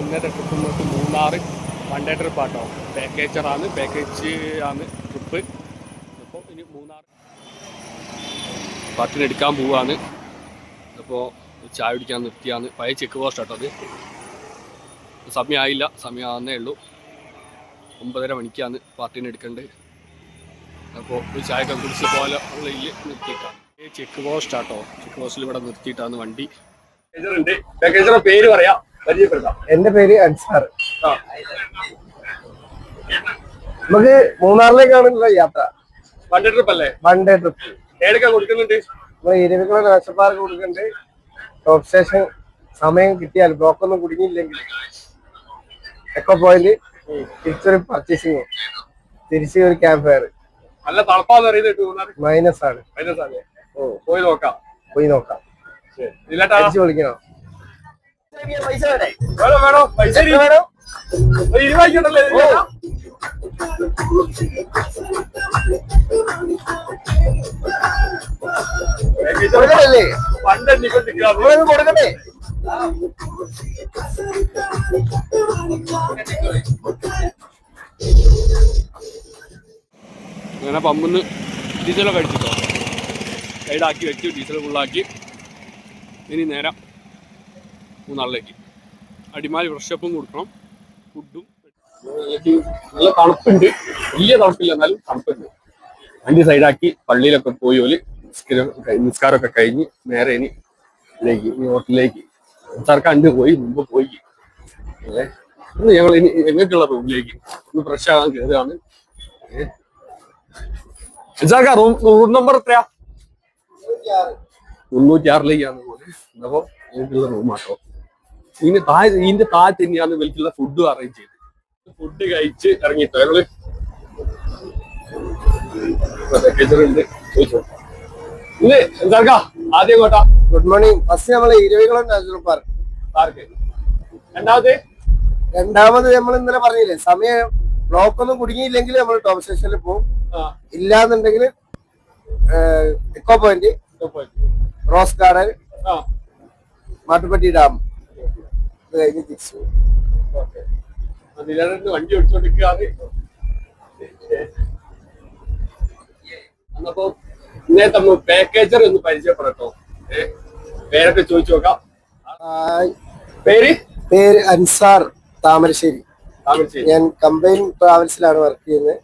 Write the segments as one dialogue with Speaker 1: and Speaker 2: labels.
Speaker 1: ഇന്നത്തെ ട്രിപ്പ് നമുക്ക് Munnar one day ട്രിപ്പാട്ടോ. Package ആണ് ട്രിപ്പ്. അപ്പോൾ ഇനി മൂന്നാർ പാട്ടിനെടുക്കാൻ പോവാണ്. അപ്പോൾ ചായ കുടിക്കാൻ നിർത്തിയാണ്. പഴയ ചെക്ക് പോസ്റ്റ് ആട്ടോ അത്. സമയമായില്ല, സമയമാകുന്നേ ഉള്ളൂ. 9:30 മണിക്കാണ് പാർട്ടീനെ എടുക്കേണ്ടത്. അപ്പോൾ ചായയൊക്കെ കുടിച്ച് പോലെ ഉള്ളിൽ നിർത്തിയിട്ടാണ്. ചെക്ക് പോസ്റ്റ് ആട്ടോ. ചെക്ക് പോസ്റ്റിൽ ഇവിടെ നിർത്തിയിട്ടാണ് വണ്ടി. പേര് പറയാം, പരിചയപ്പെടുത്താം.
Speaker 2: എന്റെ പേര് അൻസാർ. നമുക്ക് മൂന്നാറിലേക്കാണല്ലോ യാത്ര.
Speaker 1: വൺ ഡേ ട്രിപ്പ് അല്ലേ?
Speaker 2: One day trip.
Speaker 1: ഏതൊക്കെ കൊടുക്കുന്നുണ്ട്?
Speaker 2: ഇരവികുളം നാഷണൽ പാർക്ക് കൊടുക്കുന്നുണ്ട്. ടോപ്പ് സ്റ്റേഷൻ സമയം കിട്ടിയാൽ ബ്ലോക്ക് ഒന്നും കുടുങ്ങിയില്ലെങ്കിൽ എക്കോ പോയിന്റ്, തിരിച്ചൊരു പർച്ചേസിങ്, തിരിച്ച് ഒരു ക്യാമ്പ് ഫയർ.
Speaker 1: നല്ല തണുപ്പാന്ന് പറയുന്നത്
Speaker 2: മൈനസ് ആണ്.
Speaker 1: പോയി നോക്കാം.
Speaker 2: തിരിച്ചു വിളിക്കണോ?
Speaker 1: വേണോ പൈസ വേണോ? 20
Speaker 2: കൊടുക്കണ്ടേ?
Speaker 1: അങ്ങനെ പമ്പിന്ന് ഡീസലൊക്കെ അടിച്ചിട്ടോ. സൈഡാക്കി വെച്ചു, ഡീസൽ ഫുള്ളാക്കി. ഇനി നേരെ മൂന്നാറിലേക്ക്. അടിമാലി ഫ്രഷപ്പും കൊടുക്കണം, ഫുഡും. നല്ല തണുപ്പുണ്ട്, വലിയ തണുപ്പില്ല എന്നാലും തണുപ്പുണ്ട്. വണ്ടി സൈഡാക്കി പള്ളിയിലൊക്കെ പോയി ഓല് നിസ്കാരമൊക്കെ കഴിഞ്ഞ് നേരെ ഇനി ഹോട്ടലിലേക്ക് സർക്കാണ്ട് പോയി മുമ്പ് പോയി. ഇന്ന് ഞങ്ങൾ ഇനി എങ്ങനെയുള്ള റൂമിലേക്ക് ഒന്ന് ഫ്രഷ് ആകാൻ കയറുകയാണ്. റൂം നമ്പർ എത്രയാ? 306ലേക്കാണ് പോലെ. അപ്പോ എനിക്കുള്ള റൂമാട്ടോ. ഇതിന്റെ താഴെ തന്നെയാണ് ഇവൽക്കുള്ള ഫുഡും അറേഞ്ച് ചെയ്ത്. ഫുഡ് കഴിച്ച് ഇറങ്ങിട്ടോ ഞങ്ങള്. ഇന്ന് എന്താ ആദ്യം കോട്ടാ?
Speaker 2: Good morning. ഫസ്റ്റ് നമ്മള് ഇരവികുളം നാഷണൽ പാർക്ക്. രണ്ടാമത് നമ്മൾ ഇന്നലെ പറഞ്ഞില്ലേ, സമയം ബ്ലോക്ക് ഒന്നും കുടുങ്ങിയില്ലെങ്കിൽ നമ്മൾ ടോപ്പ് സ്റ്റേഷനിൽ പോകും. ഇല്ലാന്നുണ്ടെങ്കിൽ echo point, rose garden, Mattupetty dam. ഇത് കഴിഞ്ഞ് തിരിച്ചു
Speaker 1: വണ്ടി ഓടിച്ചോണ്ടിരിക്കുകയാണ്. അന്നപ്പോ ഇന്നത്തെ പാക്കേജർ ഒന്ന് പരിചയപ്പെടട്ടോ. പേരൊക്കെ ചോദിച്ചു നോക്കാം.
Speaker 2: പേര് അൻസാർ, താമരശ്ശേരി. ഞാൻ കമ്പൈൻ ട്രാവൽസിലാണ് വർക്ക് ചെയ്യുന്നത്.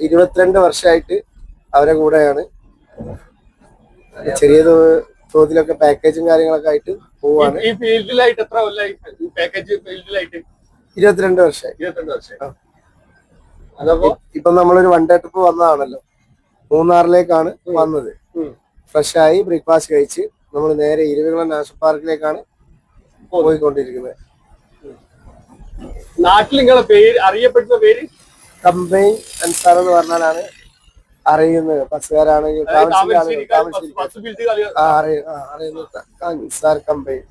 Speaker 2: 22 വർഷമായിട്ട് അവരെ കൂടെയാണ്. ചെറിയ തോതിലൊക്കെ പാക്കേജും കാര്യങ്ങളൊക്കെ ആയിട്ട് പോവാണ്.
Speaker 1: ഈ ഫീൽഡിലായിട്ട് എത്ര കൊല്ലായി? പാക്കേജ് ഫീൽഡിലായിട്ട്
Speaker 2: 22 വർഷമായി.
Speaker 1: 22 വർഷം.
Speaker 2: അതപ്പോ ഇപ്പൊ നമ്മളൊരു വൺ ഡേ ട്രിപ്പ് വന്നതാണല്ലോ. മൂന്നാറിലേക്കാണ് വന്നത്. ഫ്രഷ് ആയി ബ്രേക്ക്ഫാസ്റ്റ് കഴിച്ച് നമ്മൾ നേരെ ഇരവികുളം നാഷണൽ പാർക്കിലേക്കാണ് പോയിക്കൊണ്ടിരിക്കുന്നത്.
Speaker 1: നാട്ടിൽ നിങ്ങളെ പേര് അറിയപ്പെടുന്ന പേര്?
Speaker 2: കമ്പൈൻ അൻസാർ എന്ന് പറഞ്ഞാലാണ് അറിയുന്നത്. ബസ്സുകാരാണെങ്കിൽ അൻസാർ കമ്പൈൻ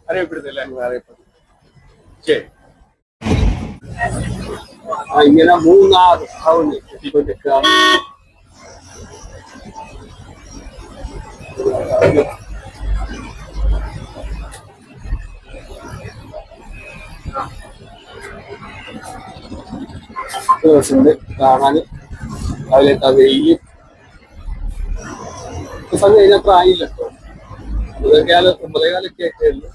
Speaker 1: അറിയപ്പെടുന്നില്ല. ഇങ്ങനെ മൂന്നാർ കാണാന്. രാവിലെ വെയില് സമയം കഴിഞ്ഞത്ര ആയില്ല. 9:30 ഒക്കെ ഉള്ളു.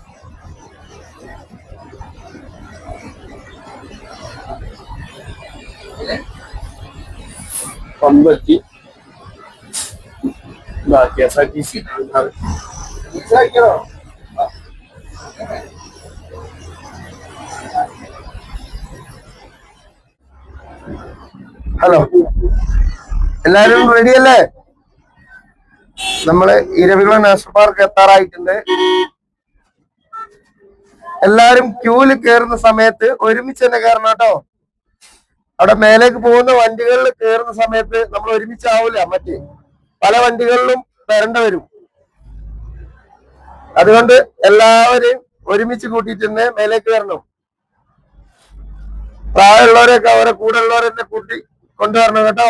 Speaker 1: പമ്പെത്തി KSRTC.
Speaker 2: ഹലോ, എല്ലാരും റെഡി അല്ലേ? നമ്മള് ഇരവികുളം നാഷണൽ പാർക്ക് എത്താറായിട്ടുണ്ട്. എല്ലാരും ക്യൂല് കയറുന്ന സമയത്ത് ഒരുമിച്ച് തന്നെ കയറണം കേട്ടോ. അവിടെ മേലേക്ക് പോകുന്ന വണ്ടികളിൽ കയറുന്ന സമയത്ത് നമ്മൾ ഒരുമിച്ചാവൂല, മറ്റേ പല വണ്ടികളിലും വരേണ്ടി വരും. അതുകൊണ്ട് എല്ലാവരെയും ഒരുമിച്ച് കൂട്ടിയിട്ട് തന്നെ മേലേക്ക് വരണം. പ്രായമുള്ളവരെയൊക്കെ അവരെ കൂടെ ഉള്ളവരെന്നെ കൂട്ടി കൊണ്ടുവരണം കേട്ടോ.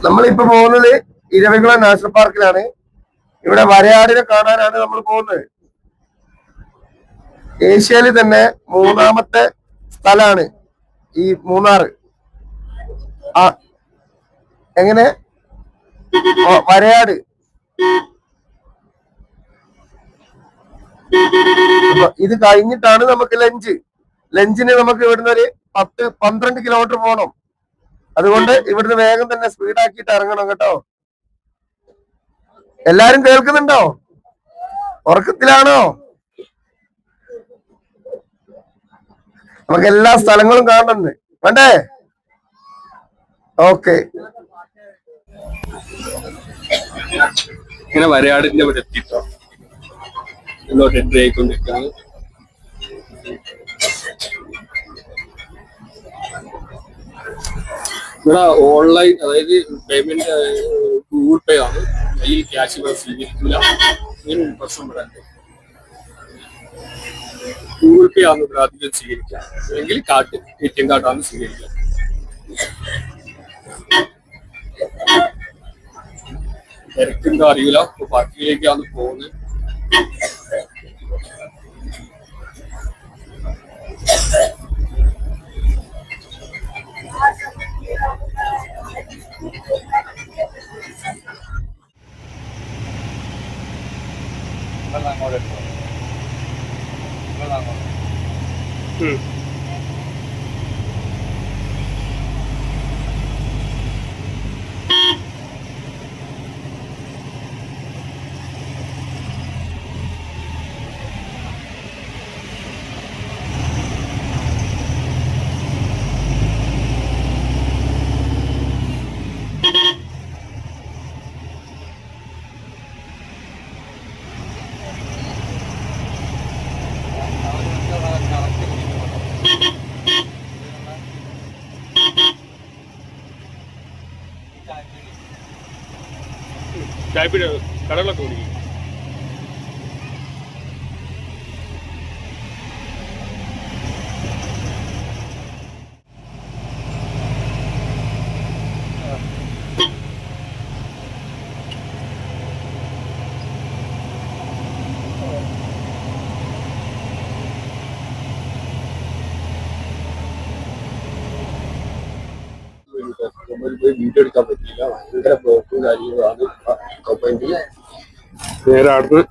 Speaker 2: നമ്മളിപ്പോ പോകുന്നത് ഇരവികുളം നാഷണൽ പാർക്കിലാണ്. ഇവിടെ വരയാടിനെ കാണാനാണ് നമ്മൾ പോകുന്നത്. ഏഷ്യയിൽ തന്നെ 3ാമത്തെ സ്ഥലമാണ് ഈ മൂന്നാറ്. ആ എങ്ങനെ വരയാട്. ഇത് കഴിഞ്ഞിട്ടാണ് നമുക്ക് ലഞ്ചിന് നമുക്ക് ഇവിടുന്ന് ഒരു 10-12 കിലോമീറ്റർ പോകണം. അതുകൊണ്ട് ഇവിടുന്ന് വേഗം തന്നെ സ്പീഡാക്കിയിട്ട് ഇറങ്ങണം കേട്ടോ. എല്ലാരും കേൾക്കുന്നുണ്ടോ? ഉറക്കത്തിലാണോ? നമുക്ക് എല്ലാ സ്ഥലങ്ങളും കാണണമെന്ന് വേണ്ടേ? ഓക്കെ.
Speaker 1: ഇങ്ങനെ വരയാടിന്റെ ഇവിടെ എത്തിട്ടോ, ഇതിലോട്ട് എൻട്രി ആയിക്കൊണ്ടിരിക്കുകയാണ്. ഇവിടെ ഓൺലൈൻ, അതായത് പേയ്മെന്റ് ഗൂഗിൾ പേ ആണ്, കയ്യിൽ ക്യാഷ് ഇവിടെ സ്വീകരിക്കില്ല. ഇങ്ങനെ പ്രശ്നം ഇവിടെ ഉണ്ട്. ഗൂഗിൾ പേ ആണ് ഇവിടെ അധികം സ്വീകരിക്കുക, അല്ലെങ്കിൽ കാർഡ്, ATM കാർഡാണ് സ്വീകരിക്കുക. തിരക്കുണ്ടോ അറിയില്ല. ഇപ്പൊ പാർക്കിലേക്കാണ് പോകുന്നത്. ചായപ്പീടിക കടകളൊക്കെ ഓടിക്കും. വീഡിയോ എടുക്കാൻ പറ്റിയില്ല, ഭയങ്കര ബ്ലോക്കും കാര്യങ്ങളാണ്. നേരെ അവിടുന്ന്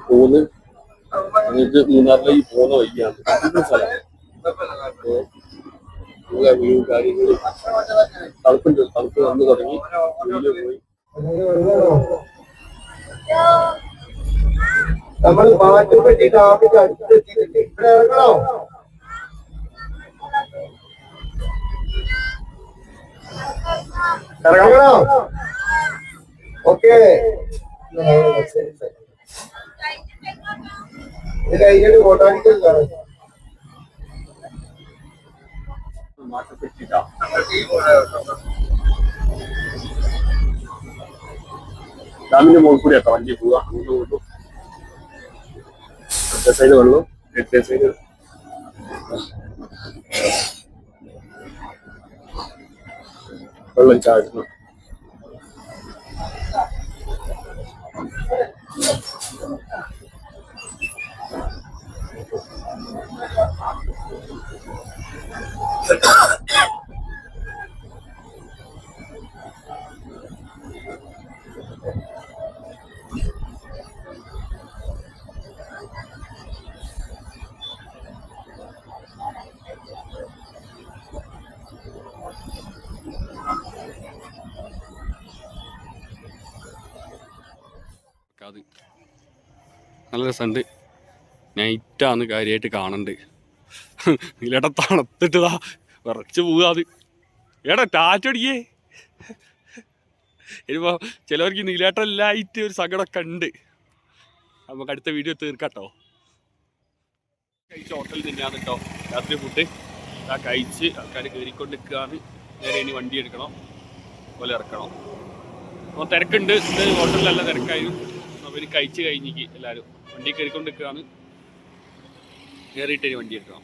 Speaker 1: പോകുന്ന നിങ്ങൾക്ക് മൂന്നാറിലേക്ക് പോകുന്ന വഴിയാണ് സ്ഥലം. വീടും കാര്യങ്ങളും തണുപ്പ് വന്നു തുടങ്ങി. വീഡിയോ പോയി
Speaker 2: നമ്മൾ മാറ്റുപറ്റി ഡാമിന്റെ അടുത്തെത്തിയിട്ടുണ്ട്. ഇവിടെ ഇറങ്ങണോ? ഇറങ്ങണോ? ഓക്കെ. ഇത് കഴിഞ്ഞിട്ട് ബോട്ടാണിക്കൽ കാണാം.
Speaker 1: ഡാമിന്റെ മുകളിൽ കൂടി ആട്ടോ വണ്ടി പോവുക. അങ്ങോട്ടും ഇങ്ങോട്ടും സൈഡ് വെള്ളം, സൈഡ് വെള്ളം ചാടുന്നു. അത് നല്ല രസമുണ്ട്. നൈറ്റാണ് കാര്യമായിട്ട് കാണണ്ട്. ഇതിലേട്ടാ തണുത്തിട്ടതാ വിറച്ച് പോവുക. അത് ഏടാ ടാറ്റടിക്കേ. ഇനിയിപ്പോൾ ചിലവർക്ക് നീലേട്ടല്ലായിട്ട് ഒരു സങ്കടമൊക്കെ ഉണ്ട്. നമുക്ക് അടുത്ത വീഡിയോ തീർക്കാട്ടോ. കഴിച്ച ഹോട്ടലിൽ തന്നെയാണ് കേട്ടോ രാത്രി ഫുഡ്. ആ കഴിച്ച് ആൾക്കാർ കയറിക്കൊണ്ട് നിൽക്കുകയാണ്. നേരെ ഇനി വണ്ടി എടുക്കണം, പോലെ ഇറക്കണം. അപ്പോൾ തിരക്കുണ്ട്. ഇത് ഹോട്ടലിലല്ല തിരക്കായിരുന്നു. അവർ കഴിച്ച് കഴിഞ്ഞിക്ക് എല്ലാവരും വണ്ടി കയറിക്കൊണ്ട് നിൽക്കുകയാണ്. കയറിയിട്ട് ഇനി വണ്ടി എടുക്കണം.